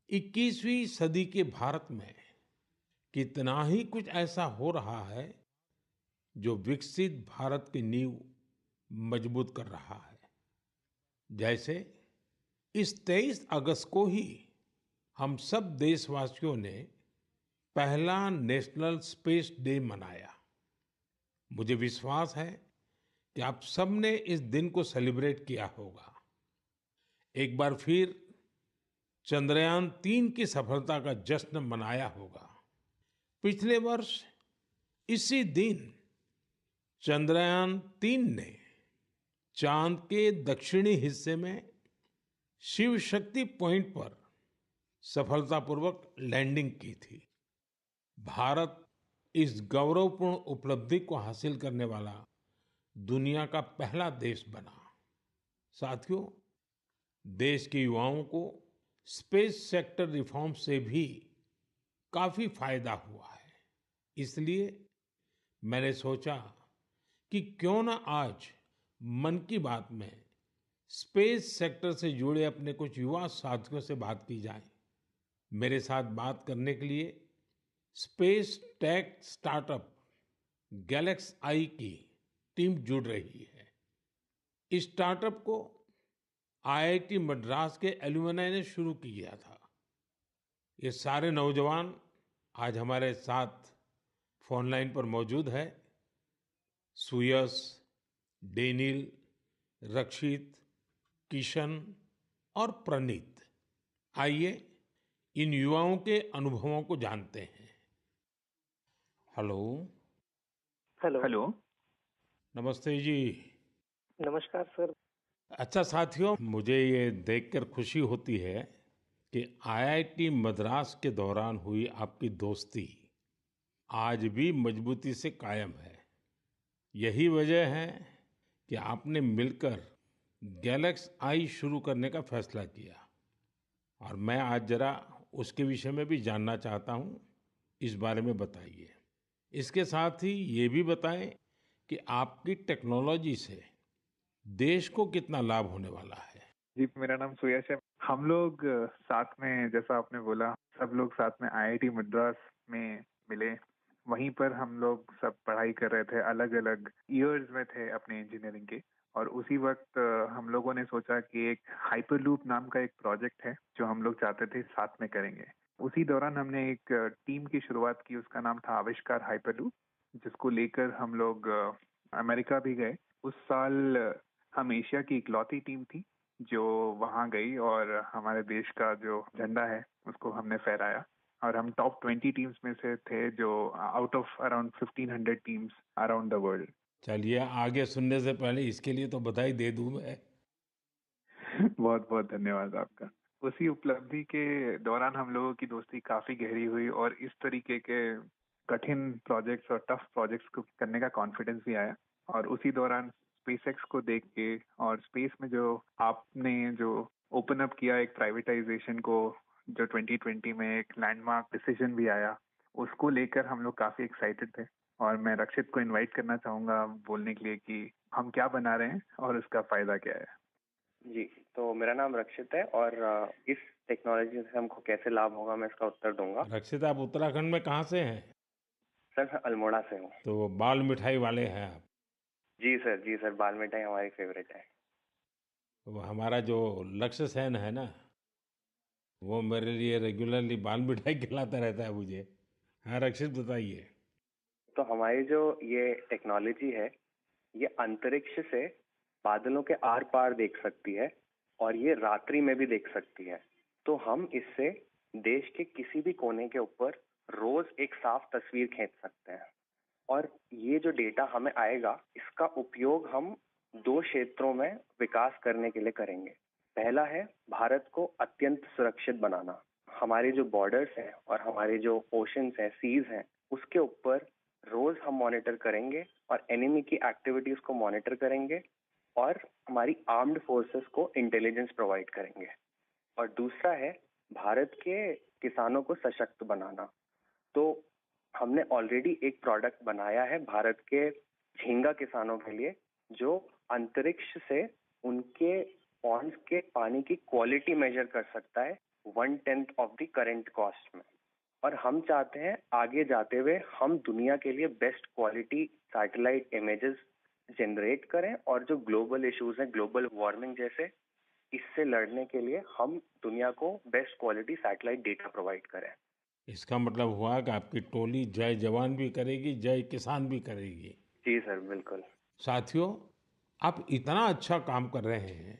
21वीं सदी के भारत में कितना ही कुछ ऐसा हो रहा है जो विकसित भारत की नींव मजबूत कर रहा है। जैसे इस 23 अगस्त को ही हम सब देशवासियों ने पहला नेशनल स्पेस डे मनाया। मुझे विश्वास है कि आप सबने इस दिन को सेलिब्रेट किया होगा। एक बार फिर चंद्रयान 3 की सफलता का जश्न मनाया होगा। पिछले वर्ष इसी दिन चंद्रयान 3 ने चांद के दक्षिणी हिस्से में शिव शक्ति पॉइंट पर सफलतापूर्वक लैंडिंग की थी। भारत इस गौरवपूर्ण उपलब्धि को हासिल करने वाला दुनिया का पहला देश बना। साथियों, देश के युवाओं को स्पेस सेक्टर रिफॉर्म से भी काफी फायदा हुआ है। इसलिए मैंने सोचा कि क्यों ना आज मन की बात में स्पेस सेक्टर से जुड़े अपने कुछ युवा साथियों से बात की जाए। मेरे साथ बात करने के लिए स्पेस टेक स्टार्टअप गैलेक्स आई की टीम जुड़ रही है। इस स्टार्टअप को आईआईटी मद्रास के एलुमनाई ने शुरू किया था। ये सारे नौजवान आज हमारे साथ फोन लाइन पर मौजूद है। सुयश, डेनिल, रक्षित, किशन और प्रणीत। आइए इन युवाओं के अनुभवों को जानते हैं। हेलो। हेलो। हेलो। नमस्ते जी। नमस्कार सर। अच्छा साथियों, मुझे ये देखकर खुशी होती है कि आईआईटी मद्रास के दौरान हुई आपकी दोस्ती आज भी मजबूती से कायम है। यही वजह है कि आपने मिलकर गैलेक्स आई शुरू करने का फैसला किया। और मैं आज जरा उसके विषय में भी जानना चाहता हूँ। इस बारे में बताइए। इसके साथ ही ये भी बताएं कि आपकी टेक्नोलॉजी से देश को कितना लाभ होने वाला है। जी, मेरा नाम सुयश है। हम लोग साथ में, जैसा आपने बोला, सब लोग साथ में आईआईटी मद्रास में मिले। वहीं पर हम लोग सब पढ़ाई कर रहे थे, अलग अलग ईयर्स में थे अपने इंजीनियरिंग के। और उसी वक्त हम लोगों ने सोचा कि एक हाइपरलूप नाम का एक प्रोजेक्ट है जो हम लोग चाहते थे साथ में करेंगे। उसी दौरान हमने एक टीम की शुरुआत की, उसका नाम था आविष्कार हाइपरलूप, जिसको लेकर हम लोग अमेरिका भी गए। उस साल हम एशिया की इकलौती टीम थी जो वहां गई और हमारे देश का जो झंडा है उसको हमने फहराया। और हम टॉप 20 टीम्स में से थे, जो out of around 1500 teams around the world. चलिए, आगे सुनने से पहले इसके लिए तो बधाई दे दूं मैं। बहुत बहुत धन्यवाद आपका। उसी उपलब्धि के दौरान हम लोगों की दोस्ती काफी गहरी हुई और इस तरीके के कठिन प्रोजेक्ट्स और टफ प्रोजेक्ट्स को करने का कॉन्फिडेंस भी आया। और उसी दौरान स्पेसएक्स को देख के और स्पेस में जो आपने जो ओपन अप किया एक प्राइवेटाइजेशन को, जो 2020 में एक लैंडमार्क डिसीजन भी आया, उसको लेकर हम लोग काफी एक्साइटेड थे। और मैं रक्षित को इनवाइट करना चाहूंगा बोलने के लिए कि हम क्या बना रहे हैं और उसका फायदा क्या है। जी, तो मेरा नाम रक्षित है और इस टेक्नोलॉजी से हमको कैसे लाभ होगा मैं इसका उत्तर दूंगा। रक्षित, आप उत्तराखंड में कहाँ से हैं? सर, मैं अल्मोड़ा से हूँ। तो बाल मिठाई वाले हैं आप? जी सर, बाल मिठाई हमारी फेवरेट है। वो हमारा जो लक्ष्य सेन है ना, वो मेरे लिए रेगुलरली बाल मिठाई खिलाता रहता है मुझे। हाँ रक्षित, बताइए। तो हमारी जो ये टेक्नोलॉजी है, ये अंतरिक्ष से बादलों के आर पार देख सकती है और ये रात्रि में भी देख सकती है। तो हम इससे देश के किसी भी कोने के ऊपर रोज एक साफ तस्वीर खींच सकते हैं। और ये जो डेटा हमें आएगा, इसका उपयोग हम दो क्षेत्रों में विकास करने के लिए करेंगे। पहला है भारत को अत्यंत सुरक्षित बनाना। हमारे जो बॉर्डर्स हैं और हमारे जो ओशंस हैं, सीज हैं, उसके ऊपर रोज हम मॉनिटर करेंगे और एनिमी की एक्टिविटीज को मॉनिटर करेंगे और हमारी आर्म्ड फोर्सेस को इंटेलिजेंस प्रोवाइड करेंगे। और दूसरा है भारत के किसानों को सशक्त बनाना। तो हमने ऑलरेडी एक प्रोडक्ट बनाया है भारत के झींगा किसानों के लिए, जो अंतरिक्ष से उनके पॉन्ड्स के पानी की क्वालिटी मेजर कर सकता है, 1/10 ऑफ द करंट कॉस्ट में। और हम चाहते हैं आगे जाते हुए हम दुनिया के लिए best quality satellite images generate करें, और जो ग्लोबल इश्यूज हैं, ग्लोबल वार्मिंग जैसे, इससे लड़ने के लिए हम दुनिया को best quality satellite data provide करें। इसका मतलब हुआ कि आपकी टोली जय जवान भी करेगी, जय किसान भी करेगी। जी सर, बिल्कुल। साथियों, आप इतना अच्छा काम कर रहे हैं।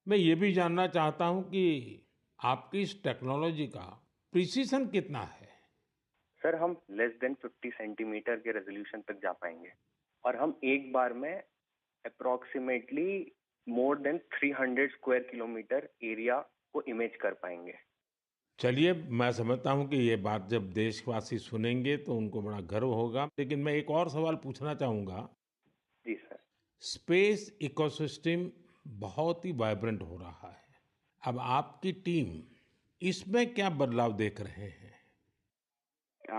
मैं ये भी जानना चाहता हूँ कि आपकी इस टेक्नोलॉजी का प्रिसीजन कितना है? सर, हम लेस देन 50 सेंटीमीटर के रेजोल्यूशन तक जा पाएंगे, और हम एक बार में approximately more than 300 square kilometre area को इमेज कर पाएंगे। चलिए, मैं समझता हूँ कि ये बात जब देशवासी सुनेंगे तो उनको बड़ा गर्व होगा। लेकिन मैं एक और सवाल पूछना चाहूँगा। जी सर। स्पेस इकोसिस्टम बहुत ही वाइब्रेंट हो रहा है। अब आपकी टीम इसमें क्या बदलाव देख रहे हैं?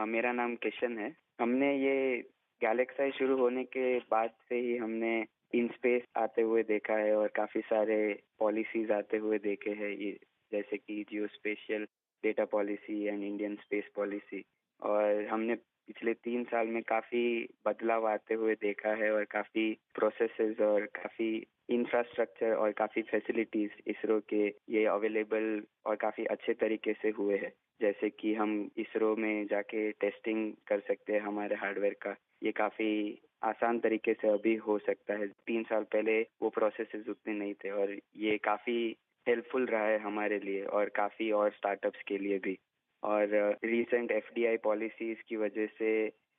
मेरा नाम किशन है। हमने ये गैलेक्साई शुरू होने के बाद से ही हमने इन स्पेस आते हुए देखा है और काफी सारे पॉलिसीज आते हुए देखे हैं, ये जैसे कि geospatial data policy and Indian space policy. और हमने पिछले 3 साल में काफी बदलाव आते हुए देखा है और काफी प्रोसेसेस और काफी इंफ्रास्ट्रक्चर और काफी फैसिलिटीज इसरो के ये अवेलेबल और काफी अच्छे तरीके से हुए हैं। जैसे कि हम इसरो में जाके टेस्टिंग कर सकते हैं हमारे हार्डवेयर का, ये काफी आसान तरीके से अभी हो सकता है। 3 साल पहले वो प्रोसेसेस उतने नहीं थे, और ये काफी हेल्पफुल रहा है हमारे लिए और काफी और स्टार्टअप्स के लिए भी। और रीसेंट एफडीआई पॉलिसीज की वजह से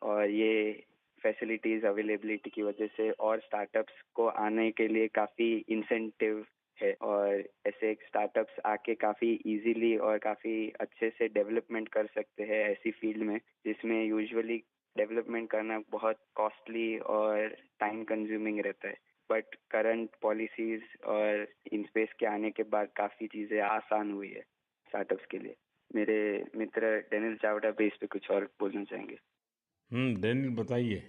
और ये फैसिलिटीज अवेलेबिलिटी की वजह से और स्टार्टअप्स को आने के लिए काफी इंसेंटिव है, और ऐसे स्टार्टअप्स आके काफी इजीली और काफी अच्छे से डेवलपमेंट कर सकते हैं ऐसी फील्ड में जिसमें यूजुअली डेवलपमेंट करना बहुत कॉस्टली और टाइम कंज्यूमिंग रहता है। बट करंट पॉलिसीज और इन स्पेस के आने के बाद काफी चीजें आसान हुई है स्टार्टअप्स के लिए। मेरे मित्र डेनिल चावड़ा भी इस पे कुछ और बोलना चाहेंगे। डेनिल बताइए।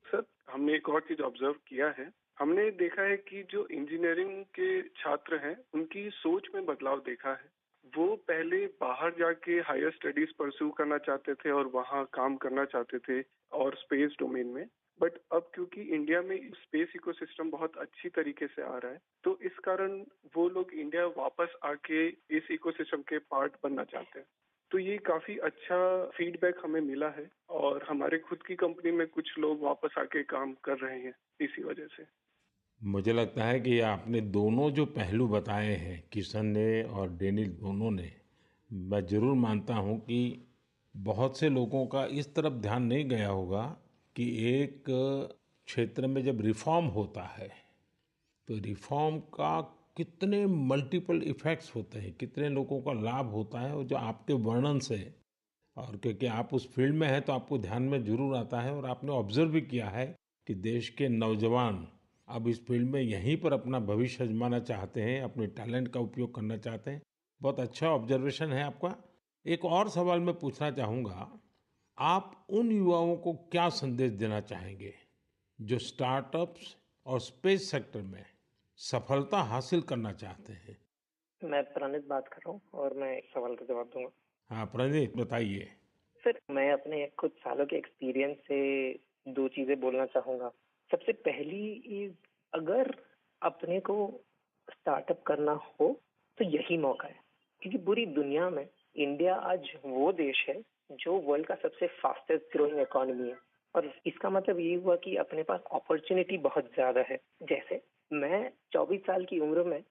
सर, हमने एक और चीज ऑब्जर्व किया है। हमने देखा है कि जो इंजीनियरिंग के छात्र हैं उनकी सोच में बदलाव देखा है। वो पहले बाहर जाके हायर स्टडीज परस्यू करना चाहते थे और वहाँ काम करना चाहते थे और स्पेस डोमेन में। बट अब क्योंकि इंडिया में स्पेस इकोसिस्टम बहुत अच्छी तरीके से आ रहा है, तो इस कारण वो लोग इंडिया वापस आके इस इकोसिस्टम के पार्ट बनना चाहते हैं। तो ये काफी अच्छा फीडबैक हमें मिला है, और हमारे खुद की कंपनी में कुछ लोग वापस आके काम कर रहे हैं इसी वजह से। मुझे लगता है कि आपने दोनों जो पहलू बताए हैं, किशन ने और डेनिल दोनों ने, मैं जरूर मानता हूं कि बहुत से लोगों का इस तरफ ध्यान नहीं गया होगा कि एक क्षेत्र में जब रिफॉर्म होता है तो रिफॉर्म का कितने मल्टीपल इफेक्ट्स होते हैं, कितने लोगों का लाभ होता है। और जो आपके वर्णन से, और क्योंकि आप उस फील्ड में हैं तो आपको ध्यान में जरूर आता है, और आपने ऑब्जर्व भी किया है कि देश के नौजवान अब इस फील्ड में यहीं पर अपना भविष्य आजमाना चाहते हैं, अपने टैलेंट का उपयोग करना चाहते हैं। बहुत अच्छा ऑब्जर्वेशन है आपका। एक और सवाल मैं पूछना चाहूँगा, आप उन युवाओं को क्या संदेश देना चाहेंगे जो स्टार्टअप्स और स्पेस सेक्टर में सफलता हासिल करना चाहते हैं? मैं प्रणित बात कर रहा हूँ और मैं इस सवाल का जवाब दूंगा। हाँ प्रणीत, बताइए। सर, मैं अपने कुछ सालों के एक्सपीरियंस से 2 चीजें बोलना चाहूंगा। सबसे पहली इज, अगर अपने को स्टार्टअप करना हो तो यही मौका है, क्योंकि पूरी दुनिया में इंडिया आज वो देश है जो वर्ल्ड का सबसे फास्टेस्ट ग्रोइंग इकोनॉमी है। और इसका मतलब ये हुआ कि अपने पास अपॉर्चुनिटी बहुत ज्यादा है। जैसे मैं 24 साल की उम्र में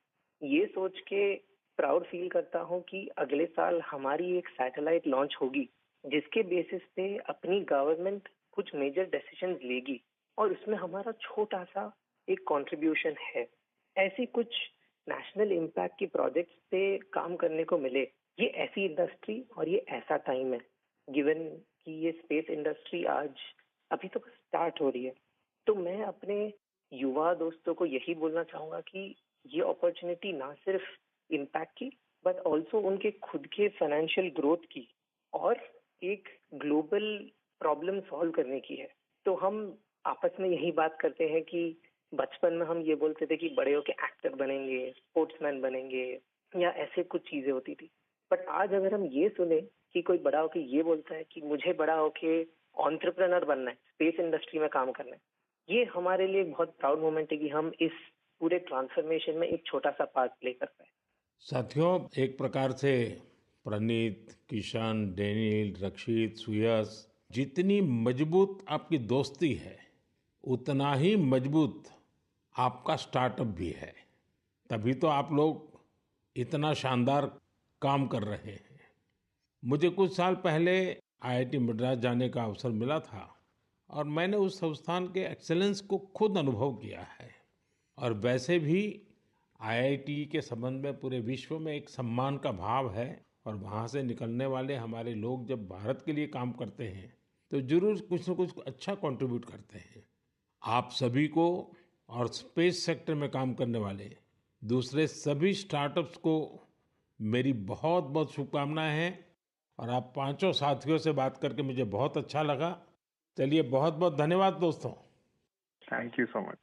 ये सोच के प्राउड फील करता हूँ कि अगले साल हमारी एक सैटेलाइट लॉन्च होगी जिसके बेसिस पे अपनी गवर्नमेंट कुछ मेजर डिसीजंस लेगी और उसमें हमारा छोटा सा एक कंट्रीब्यूशन है। ऐसी कुछ नेशनल इम्पैक्ट की प्रोजेक्ट्स पे काम करने को मिले। ये ऐसी इंडस्ट्री और ये ऐसा टाइम है, गिवन कि ये स्पेस इंडस्ट्री आज अभी तो स्टार्ट हो रही है। तो मैं अपने युवा दोस्तों को यही बोलना चाहूंगा कि ये अपॉर्चुनिटी ना सिर्फ इम्पैक्ट की बट ऑल्सो उनके खुद के फाइनेंशियल ग्रोथ की और एक ग्लोबल प्रॉब्लम सॉल्व करने की है। तो हम आपस में यही बात करते हैं कि बचपन में हम ये बोलते थे कि बड़े होके एक्टर बनेंगे, स्पोर्ट्समैन बनेंगे या ऐसे कुछ चीजें होती थी। बट आज अगर हम ये सुने कि कोई बड़ा होके ये बोलता है कि मुझे बड़ा होके एंटरप्रेन्योर बनना है, स्पेस इंडस्ट्री में काम करना है, ये हमारे लिए एक बहुत प्राउड मोमेंट है कि हम इस पूरे ट्रांसफॉर्मेशन में एक छोटा सा पार्ट प्ले कर पाए। साथियों, एक प्रकार से प्रणीत, किशन, डेनिल, रक्षित, सुयश, जितनी मजबूत आपकी दोस्ती है उतना ही मजबूत आपका स्टार्टअप भी है। तभी तो आप लोग इतना शानदार काम कर रहे हैं। मुझे कुछ साल पहले आईआईटी मद्रास जाने का अवसर मिला था और मैंने उस संस्थान के एक्सेलेंस को खुद अनुभव किया है। और वैसे भी आईआईटी के संबंध में पूरे विश्व में एक सम्मान का भाव है और वहाँ से निकलने वाले हमारे लोग जब भारत के लिए काम करते हैं तो जरूर कुछ न कुछ अच्छा कंट्रीब्यूट करते हैं। आप सभी को और स्पेस सेक्टर में काम करने वाले दूसरे सभी स्टार्टअप्स को मेरी बहुत बहुत शुभकामनाएं हैं। और आप पांचों साथियों से बात करके मुझे बहुत अच्छा लगा। चलिए, बहुत बहुत धन्यवाद दोस्तों। Thank you so much.